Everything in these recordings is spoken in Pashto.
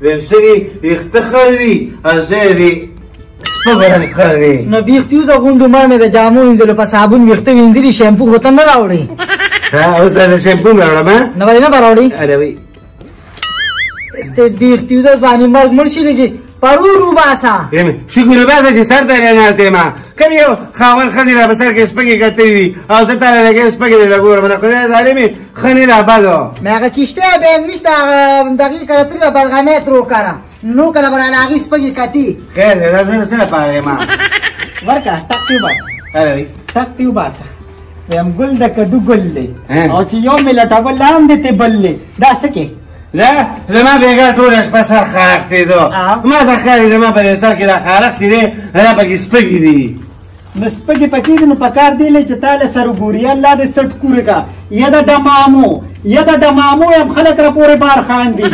ویم سری ویخته خردی از زیدی سپگرن خردی نو بیختیو دا غوندو مر می دا جامو انزلو پا صابون ویخته وینزلی شیمپو خوطن نراوڑی اوس دا شیمپو مراوڑم ها نو ولی نبراوڑی اره وی ته بیختیو دا زبانی مرگ مرشی لگی پرو رو باسا شکر باسا چه سر داری ناسته ما کم یو خاون خدی را بسر که سپگی کتری دی او ستاره لگه سپگی دی لگو رو خدای ظالمی خنی را بدو مگه کشته بهم نیست دقیق کرتری و بلغمیت رو کرم نو کنه برای آغی سپگی کتی خیر دی دا سنه پاره ما ورکا تقتیو باسا اره وی تقتیو باسا ویم گل دا کدو گل لی او چی یو ملتا گل لام دیتی بل لی دا سکه لا زما بیگا ټولش په سر خارښتې دو ما ته ښکاري زما په سر کې دا خارښتې دی دا پکې سپږې دي نو سپږې پکې دي نو پکار دی چې تاله سر وګوري الله دې سټ کورې کا یا د ډمامو یم خلک را پورې بار خاندي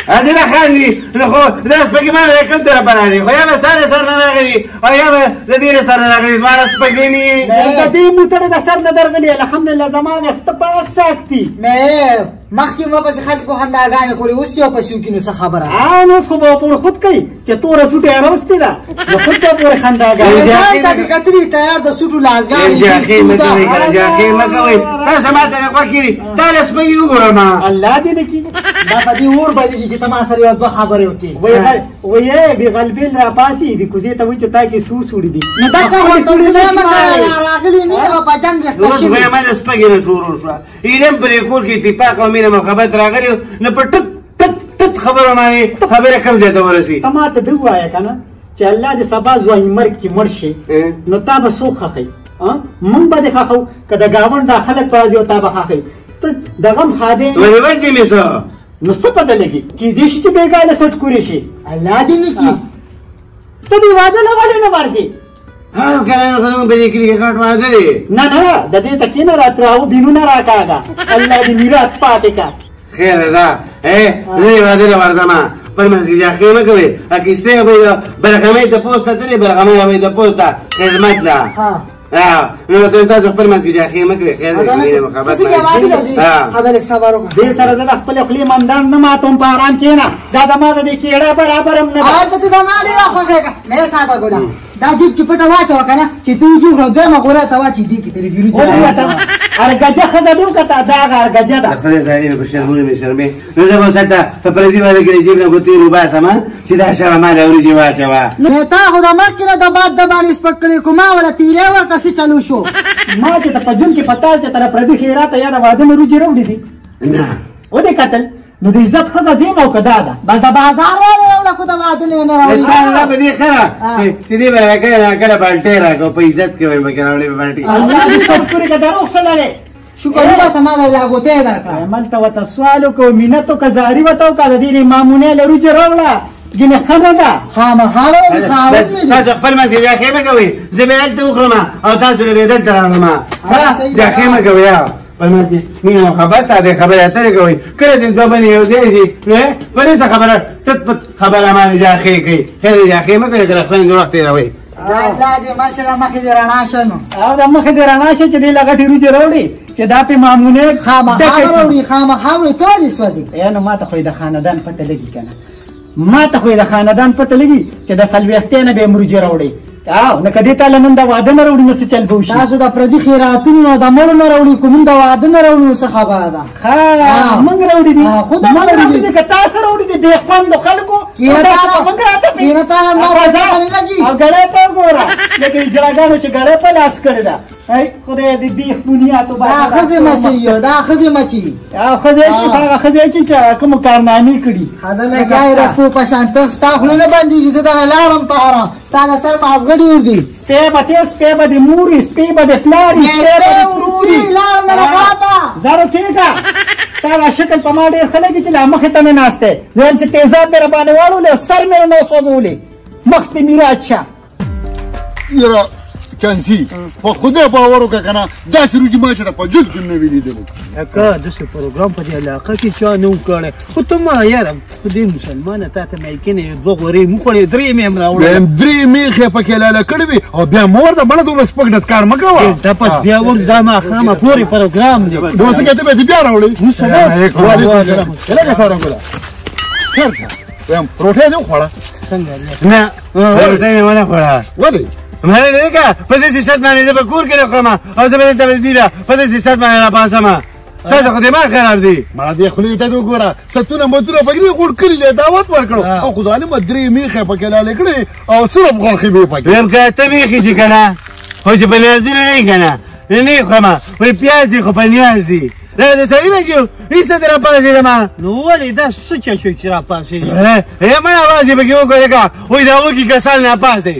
هذه لا خاندي نو خو دا سپږې ما کوم طرف باندې خو یا به ستانه سر نه راغلي او یا به د دې سر نه راغلي دواړه سپږې ني د دې موټر د سر نه درغلي الحمدلله زما وخت پاک ساکتي مې مخکې ما پس خلکو خنداګانې کولې اوس یو پسې کینو څه خبره نو اوس خو به پور خود کوي چې توره سوټه راوستې ده نو خود ته پورې خنداګانې دا کتري تیار د سوټو لازګانې جاخي مګوي تاسو ما ته نه کوي تاسو سپږې وګورم الله دې نه کی دا په دې اور باندې چې تما سره یو دوه خبرې وکړي وې به غلبیل را پاسي دي کوزه ته وې چې تا کې سو سوړي دي نو دا کومه څه ما راغلي نه او پجنګ نو به ما د سپږې نه شروع شو ایلم پرې کور کې اتفاق او مینه محبت راغلی نه په ټت خبره باندې خبره کم ځای ته ورسي ما ته دوه وایا کنه چې الله دې سبا ځواني مرګ کې مړ شي نو تا به څوک خخي مونږ به دې خخو که د ګاونډ دا خلک په راځي او تا به خخي ته د غم خادم ولې وځي مې څه نو څه پته لګي کېدای شي چې بېګانه سټ کورې شي الله دې نه کړي ته دې واده نه ولې نه ورځې کنه نو خدای به دې کلی کې کاټ واده دي نه د دې تکې نه راتراو بینونه راکاږه الله دې میراث پاتې کا خیر ده دې واده نه ورځم پر مسجد جاخې مې کوي اکیسته به برغمې ته پوسټه درې برغمې به د پوسټه خدمت لا نو څنګه تاسو خپل مسجد جاخې مې کوي خیر دې محبت هذا لك صبرو دې سره د خپل خپل مندان نه ماتوم په آرام کې نه دا د ما د کېړه برابر هم نه دا ته ما نه راخوږه مې ساده ګولا دا جیب کې پټه واچو کنه چې تو جو هدا ما ګوره تا واچې دي کې ترې بیرو چې ارګجه خزه نو کته دا ارګجه دا خدای زاري به شرمونه مې شرمې نو دا وساته په پردي باندې کې جیب نه ګوتې رو باسه چې دا شاو ما له ورځې واچوا نو تا خو دا مخ کې د باد د باندې سپکړې کومه ولا تیرې ورته سي چلو شو ما چې په جون کې پتا چې تر پردي خیرات یا د واده نه روجي راوړي دي نه و دې قتل نو د عزت خزه زیم او کدا ده بل د بازار ولا کو د واده نه راوړي الله به دې خره دې به کله بالټه راکو په عزت کې وای مګر راوړي بالټي الله دې ستوري کدا روخصله شکر الله سماده لاګوته درکړه عمل ته وت سوالو کو مينتو کزاري وتاو کړه دې مامونه لرو جوړه ګنه خبره خامخاله تاسو خپل مسجد کې مې کوي زبېل ته وخرمه او تاسو له دې درامه ځکه مې کوي په مسجد مين محبت ساده خبره اترې کوي کله دې دوه باندې یو ځای شي په دې خبره تت خبره ما نه ځاخې کوي خیر ځاخې مې کوي کله خويند وخت راوي الله دې ماشاءالله مخې دې رڼا شنو او د مخې دې رڼا شي چې دې لګټي روجي راوړي چې دا په مامونه خامخاوري ته دې سوځي یا نو ما ته خو د خاندان پته لګي کنه ما ته خو د خاندان پته لګي چې د سلويختې نه به مروجي راوړي او نه کدی تعالی من دا واده نه راوړي نو څه چل بوشي تاسو د پردي خیراتونو د مړو نه راوړي کوم دا واده نه راوړي څه خبره ده ها موږ راوړي دي خود موږ راوړي دي که تاسو راوړي دي به خوند خلکو موږ راته کینه تا نه راځي او ګړې ته ګوره لکه جلاګانو چې ګړې په لاس کړی دا ای خدای دې بیخ دنیا ته دا خزه مچي دا خزه مچي او خزه چې کوم کارنامې کړي هدا نه ګای رسپو په شانته ستا خلونه باندې زه دا لاړم په آرام ستانه سر مازغړی وردی سپې به د موري سپې به د پلاري سپې ورودي لاړم نه راغابا زارو ټیکا تا شکل په ما ډېر خلک چې لا مخې ته مې ناسته زم چې تیزاب مې باندې واړولې سر مې نه سوځولې مخ دې میراث شه یاره چانسي په خدای باور وکړه کنه داسې روجي ما چې په جل کې نه ویلېدلو اکا داسې پروګرام په دې علاقه کې چا نه و کړی خو ته ما یاره خو دې مسلمانه تا ته مې کنه دوه غورې مو خوړې درې مې هم راوړې درې میخې پکې لاله کړې وي او بیا مور د مړه دومره سپک کار مه کوه دا پس بیا ور دا ماښامه پورې پروګرام دی اوس کې ته به بیا راوړې سلام وعلیکم السلام څنګه سره ګوره وایم روټۍ دې وخوړه نه روټۍ مې ونه خوړه ولې مړه دې که په دې صحت باندې زه به کور کې نه خورم او زه به دلته بیا په دې صحت باندې راپاڅم ستاسو خو دماغ خراب دی مړه دې خولې ته دې وګوره ستونه متونه پکې غوړ کړي دي دعوت ورکړو او خو ظالمه درې میخې پکې لالې کړې او صرف غوښې به پکې ویم که ته میخې چې که نه خو چې په نیازونه نه یې که نه نه خورم وایي پیاز دي خو په نیاز دي دا د سړي بچو هېڅ ته راپاڅېدم نو ولې دا څه چل شو چې راپاڅېږي مړه اواز یې پکې وکړې که وایي دا وږي کسان ناپاڅئ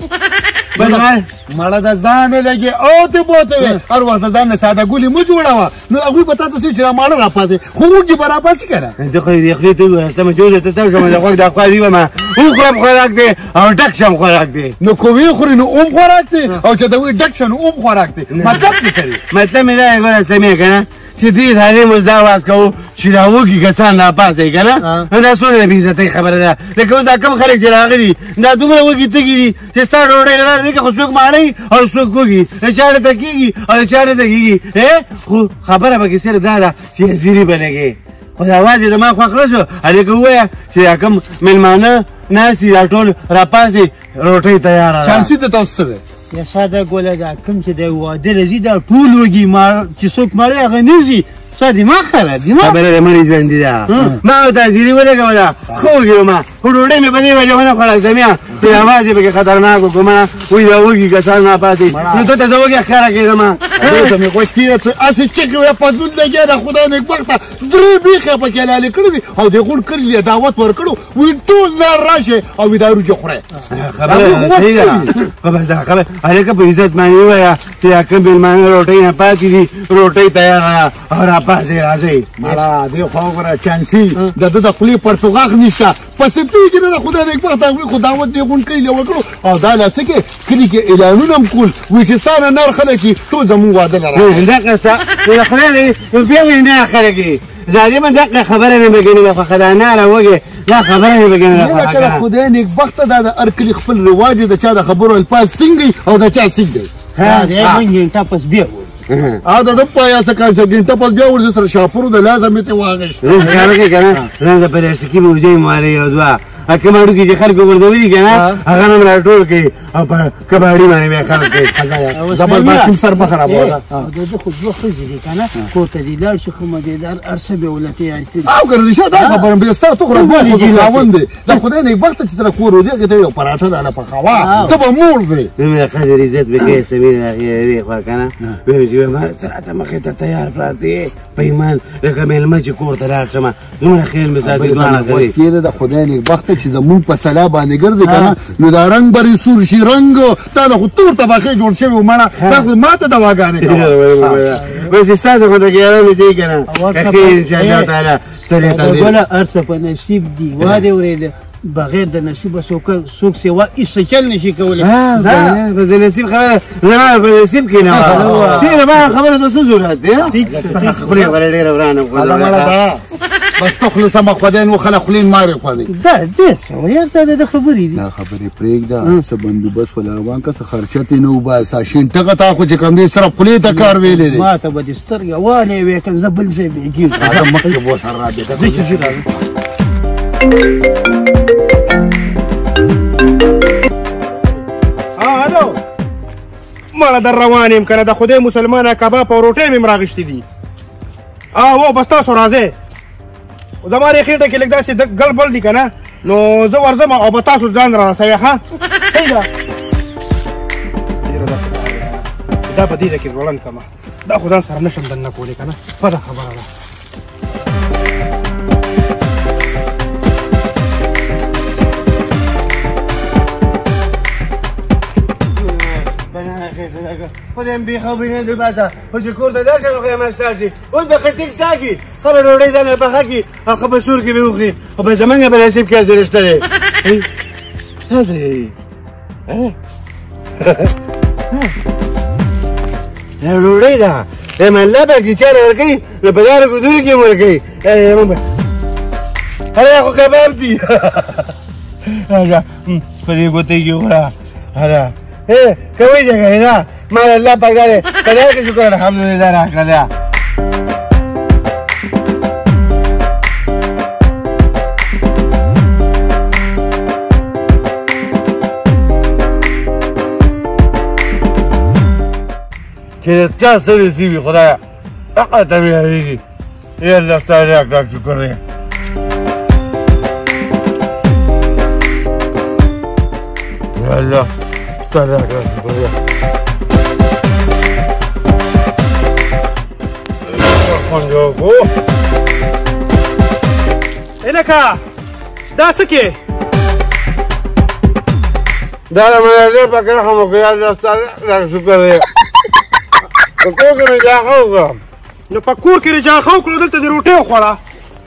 مړه د ځان لګي او ته بوته وي هر وخت ځان نه ساده ګولې مو جوړوه نو هغوی به تا ته چې ماړه راپاڅې خو وږي به راپاڅي که نه زه خو دې خولې ته وویل ته مې چې اوس ته تاو شم د غوږ دا خوا دي ومه وخورم خوراک دی او ډک شم خوراک دی نو که ویې خوري نو اوم خوراک دی او چې د وی ډک شه نو اوم خوراک دی مطلب دې څه دی مطلب مې دا دی ګوره سمې که نه چې دې تعلیم اوس دا آواز کوو چې دا وږي کسان راپاڅئ که نه نو دا څومره بې عزتۍ خبره ده لکه اوس دا کوم خلک چې راغلي دا دومره وږي تږي دي چې ستا ډوډۍ نه لاره دی که خو څوک ماړی او څوک وږي د چا ډته کېږي او د چا ډته کېږي خو خبره پکې صرف دا ده چې زیري به لګې خو دا اواز یې زما خوښ نه شو هلکه ووایه چې دا کوم مېلمانه ناست دي دا ټول راپاڅئ روټۍ تیاره ده چانسي ته تاسو څه دی یا ساده ګوله دا کوم چې د واده راځي دا ټول وږي چې څوک مړی هغه نه ځي ستا دماغ خراب دي خبره د مړي ژوندي ده ما ورته زیري ولګوله ښه وږي ومه خو ډوډۍ مې په دې وجه ونه خوړله زمیا چې اواز یې پکې خطرناک وکړمه وایي دا وږي کسان راپاڅئ نو ته ته زه وږی ښکاره کېدمه ته مې خوښ کېږي ته هسې چک وې په زون لګیا ده خدای نېکبخته درې بیخې پکې لالې کړي دي او دې غوړ کړي دي دعوت ورکړو وایي ټول نار راشئ او وي دا روجې خورئ خبره صحیح ده خو بس دا خبره هلکه په عزت باندې ووایه چې دا کوم مېلمانه روټۍ نه پاتې دي روټۍ تیاره ده او راپاڅئ راځئ مړه دې خوا وګوره چانسي د ده د خولې پرتوغاښ نشته پسې پېږي نه د خدای نېکبخته هغوی خو دعوت دې غونډ کړي ورکړو او دا لا څه کې کلي کې اعلانونه هم کول وایي چې ستا نه نر خلک یي ټول زمونږ واده نه راغلي دقه ستا د خدای دی بیا وایي نه خلک یي ظالمه دقه خبره مې بګنې ده خوښه ده ناره وږې دا خبره مې بګنې ده خوښه کله خدای نېکبخته دا د هر کلي خپل رواج دی د چا د خبرو الفاظ سینګ او د چا سینګ دی ټاپس بیا او د ده پایاسه کال چې ګینټه پس بیا ورځ سره شاپور د لازم یې ته واغېشت کار وکړې که نه زه د پلاستیکي بوجۍ مالې یو دوه کوم هډوکي چې خلکو غورځولي دي که نه هغه نه م راټول کړي او په کباړي باندې بیا خلک کوي زبر باقیم سر مه خرابوه د ده خو دوه ښځې دي که نه کور ته دې لاړ شي ښه مزېدار هر څه به ورله تیار کړي او که رشا دا خبره بیا ستا ته خو راګول خو د خاوند دی د خدای نېکبخته چې ته کور ودې هغې ته یو پراټه داله پخوه ته به موړ دی مې د ښځې عزت به کوې سمې دې خوا که نه ویم چې ما ته راته مخې ته تیار پراته یې په ایمان لکه مېلمه چې کور ته راغ شمه دومره خیال مې ساتي دواړه کوي کېده د خدای نېکبخته چې زمونږ په سلا باندې ګرځي که نه نو دا رنګ به سور شي رنګ دا د خو تور تباخۍ جوړ شوي و مړه دا خو ما ته دواګانې کوه بس ستاسو خو د ګیاره مې چې که نه که ښې انشاءالله تعالی ستړې ته ګوله هر څه په نصیب دي واده ورېده بغیر د نصیبه څوک سوا هېڅ چل نشي کولی بس د نصیب خبره زما په نصیب کې نه وه تېره ما خبره ته څه ضرورت دی خولې غوره ډېره ورانه بس ته خوله سمه خدای نو خلک خولې مارې خوړې دا ډېر څه ویل دا د خبرې دي دا خبرې پرېږده څه بندوبست ولاروان که څه خرچت یې نه وباسه شینټغه تا خو چې کوم دی صرف خولې ته کار ویلی دی ما ته به دې سترګې والی وې که زه بل ځای بېګېږم راځه مخکې به ورسره رابېږه الو مړه در روان یم که نه د خدای مسلمانه کباب او روټۍ مې م راغېښتې دي او بس تاسو راځئ زما دې خېټه کې لږ داسې ګل بل دي که نه نو زه ورځم او به تاسو ځان را رسوئ ښه صحیح ده دا په دې ده کې ځوړند کړمه دا خو ځان سره نه شم دننه کولی که نه بده خبره ده خدای مې بېخوبي نه دی باسه خو چې کور ته لاړ شم نو خدای مشتار شي اوس به خټک ستا کړي ښه به ډوډۍ ځانله پخه کړي او ښه به سور کې به وخوري او به زمونږ په نصیب کې هسې رشته دی هسې ډوډۍ ده مله به چې چا ورکوي نو په دغه ګودرو کې م ورکوي هله خو کباب دي په دې ګوتې کې وخوره هله کوي دی که نه مال الله پاک دا دی په دې کې شکر الحمدلله راکړه ده چې چا سره سي وي خدایا هغه ته مې هېرېږي یا الله ستا ډېر ډېر شکر دی یا الله ستا ډېر ډېر شکر دی خوندوکو لکه دا څه کې دا د مناظر په کې هم وکړه یا الله ستا ډېر شکر دی په کور کې مې جاخه وکړه نو په کور کې رجاخه وکړو دلته دې روټۍ وخوړه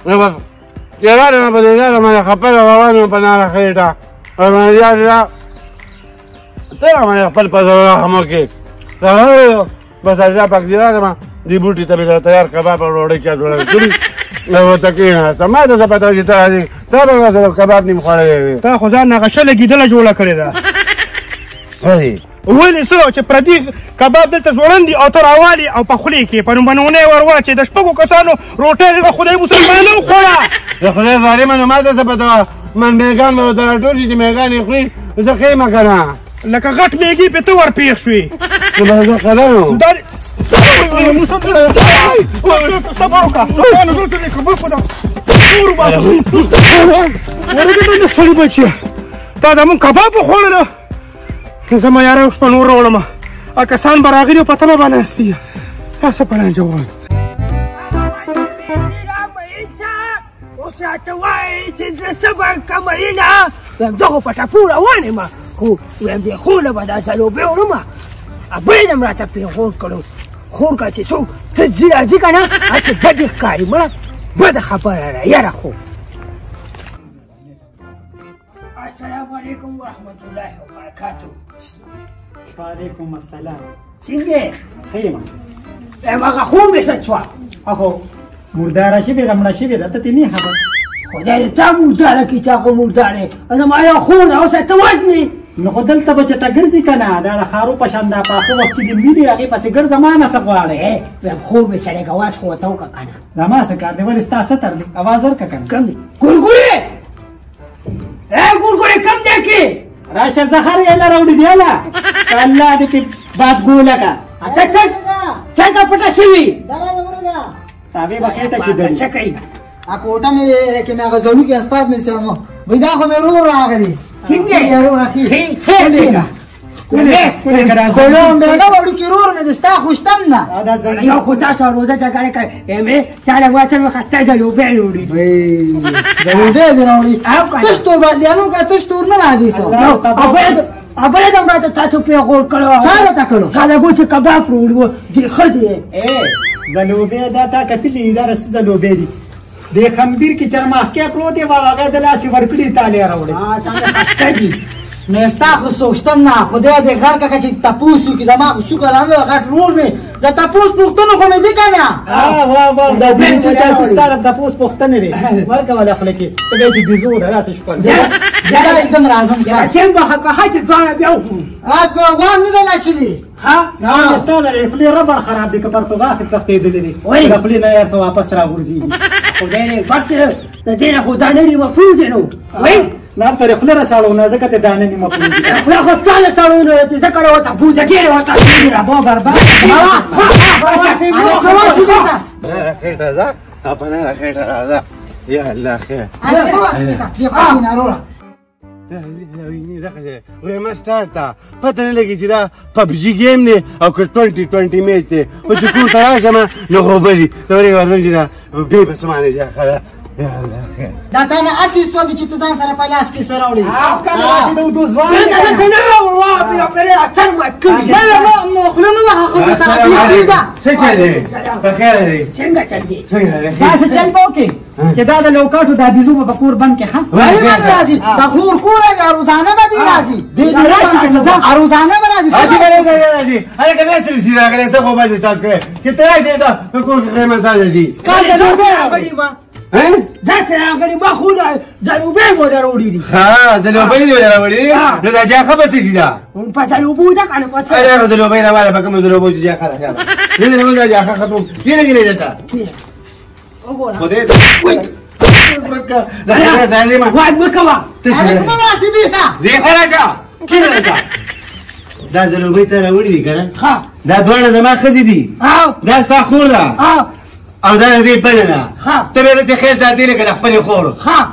نو بس یاره مې په دې لاره باندې خپل روان یم په ناره خېټه او مناظر ته مې خپل په زړه هم وکړې راغلی بس الله پاک دې راغلم دې بوټي ته مې تیار کباب او ډوډۍ کې جوړه کړي نو ورته کېناسته ما ته څه پته وه چې ته به ما کباب نیم خوړلی وې تا خو ځان نقشه لګېدله جوړه کړې ده ولې څه چې پردي کباب دلته ځوړند دي او ته راوالي او په خولې کې په نومبنونی ور واچې د شپږو کسانو روټۍ د خدای مسلمانه وخوړه د خدای ظالمه نو ما ته څه پته وه من میږان به ورته راټول شي چې میږان یې خوري زه ښیم که نه لکه غټ میږي پې ته ورپېښ شوې نو به زه قدر وم صبر وکړه دلته دې کباب خو ده اور باسه ورګېده سړي بچیه تا دا مونږ کباب وخوړله زه مه یاره اوس په نور راوړم کسان به راغلي په تمه به ناست دي تا څه په لانجه ووایم راته وایي چې زه صبر کمینه ویم زه خو په ټپو روان یم خو ویم دې خونه به دا ځلوبې وړم ابۍ هم راته پېغور کړو خور که چې څوک ته ځي راځي که نه چې بدې ښکاري مړه بده خبره ده یاره خو السلام علیکم ورحمت الله وبرکاتو وعلیکم السلام څنګه ښه یم یم هغه خوب مې څه شوه اخو مرداره شوې ده مړه شوې ده ته تې نه خبر خدای دې تا مرداره کړي چې هغه مرداره زما یو خور ده اوس ته وژنې نو خو دلته به چې ته ګرځې که نه دا د خارو په شان دا پاخه وخت کې دې مړي دي هغې پسې ګرځه ما نه څه غواړې ویم خوب مې سړی ګواز خو ورته وکړه که نه دا ما څه کار دی ولې ستا ستر دی اواز ورکړه که نه کم دی ګورګورې ګورګورې کم دی کې راشه زخر یې نه راوړي دی هله الله دې کې باد ګوله که چاته پټه شوي تابې به خېټه کې دړي څه کوي کوټه مې کې مې غزونو کې اسپاب مې سمو وای دا خو مې رو راغلی څنګه یې رو راخي خیر دی کولو مې نه وړو کې رور مې دستا خوشتم نه دا زړه یو خو تاسو روزه جګړه کوي ایمه تعالی واچن وخته جو به وړي وای دا دې راوړي تاسو باندې نو کا تاسو نه راځي سو ابله دا ماته تاسو په غور کړو چا تا کړو ساده ګوچ کباب وړو دي خدي زلوبې دا تا کتلې دا رس زلوبې دي د خمبیر کې چرماخ کې پروت و هغه د لاسې ورکړي تاله راوړي څنګه خسته دي نه ستا خو سوچتم نه خدای دې غر کا چې تاسو کې زما خو شکر هغه غټ رول مې دا تاسو پوښتنه خو مې دي کنه واه دا دې چې چا ستاره د تاسو پوښتنه لري ورکه ولا خلک ته دې بيزو دا راس شکر دا एकदम راځم دا چې به حق حاجت ځان بیا وکړو په وان نه لاشلي ها دا ستاره خپل ربر خراب دي که پرتګال کې تختې دلې خپل نه یې څه واپس راغورځي خدای دې وخت د دې نه خو دا نه دی مفروض نو وای نه تر خپل رسالو نه ځکه ته دانه نه مفروض خو خو ستاله سره نه ته ذکر وته بوزه کېره وته را بو برباد خېټه ده اپنه خېټه راځه یا الله خیر وای ما سٹارټه پته نه لګي چې دا پبجي گیم دی او که 2020 میچ دی او چې کور ته راشم نو خو به دي ته ورې ورځم چې دا بې بسمانه دی ښه دا تا نه اسی سو دي چې ته ځان سره په لاس کې سره وړي کله چې د ځوان څنګه نه واه بیا پرې اثر ما کړی ما خلنو ما خو سره دی دا څه چل دی په خیر دی څنګه چل دی دا څه چل پاو کې چې دا د لوکاټو د بيزو په کور بند کې ها وای ما راځي دا خور کور روزانه به راځي دې راځي روزانه به راځي راځي هغه کله سره شي راغلی څه خو باندې تاسو کوي چې ته راځي دا په کور کې مساج شي کار دې راغلی ما دا څه راغلی ما خو ځلوبې مو دروړي دي ها ځلوبې دې دروړي نو دا ځا خبر څه شي دا په ځلوبو دا کنه پس هغه ځلوبې نه والا په کوم ځلوبو چې ځا خره دې نه موږ ځا ختم دې نه دې دا خدای بکا دا ظالما وای بکوا علیکم واسبیسا دې خراجا کینه دا دا ځلوبۍ ته راوړي دي که نه ها دا دواړه زما ښځې دي او دا ستا خور ده او دا د دې بله ده ته به داسې ښایست ساتې لکه د خپلې خور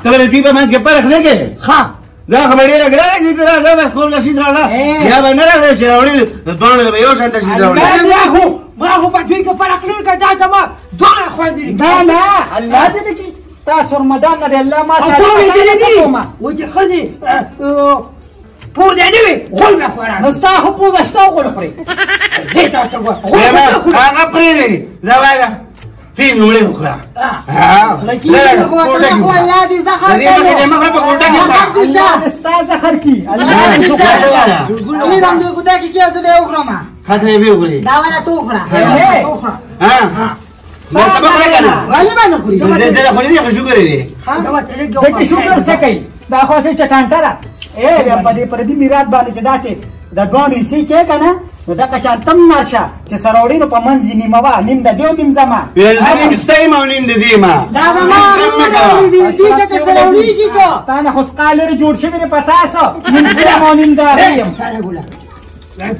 ته به د دوی په منځ کې فرق نه کوې دا خو به ډېره ګرانه دي ته راځه بس خور له شیز راوړه یا به نه راوړې چې راوړي د دواړو به یو شانته شیز راوړي ما خو په دوی کې فرق نه کړ دا زما دواړه خویندې دي نه الله دې نه کړي تاسو رمضان نه دی الله ما سره وایي چې ښځې پوزه نه وي غول به خوړه نو ستا خو پوزه شته غول خورې دې ته ورته هغه پرېږدي زه وایه تی لومړی وخوره ستا زهر کي خاطر یې وخوري دا والا تو خورا ولې باندې خوري دې خوري دې خو شکر دی دې شکر څه کوي دا خو څه چټانټه ده بیا په دې پردي میراث باندې چې داسې د ګاڼې حصې کې که نه نو دغه شان تم نرشه چې سروړي نو په منځ یې نیمه وه نیم د دې او نیم زما نیم ستا یم او نیم د دې ما دا زما دي چې که سروړي شي څو تا نه خو سقا لرې جوړ شوي دی په تاسو نیم زه یم او نیم د هغې یم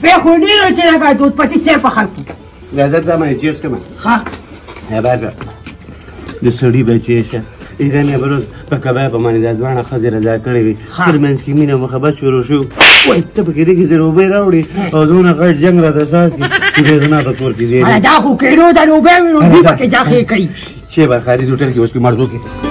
پېښو ډېرو چې لکه دود پټي چای په خلکو راځه ځه ما چیز کړم بار د سړي بچی شه ایده مې به روز په کباب باندې دا دواړه ښځې رضا کړې وي تر منځ کې مینه محبت شروع شو وایي ته پکې دې کې ځلوبۍ راوړې او دونه غټ جنګ راته ساز کړي چې بیا زما په کور کې دی دا خو کېدو د لوبۍ وي نو دوی پکې جاخې کوي چې به خالد هوټل کې اوس کې مرزو کې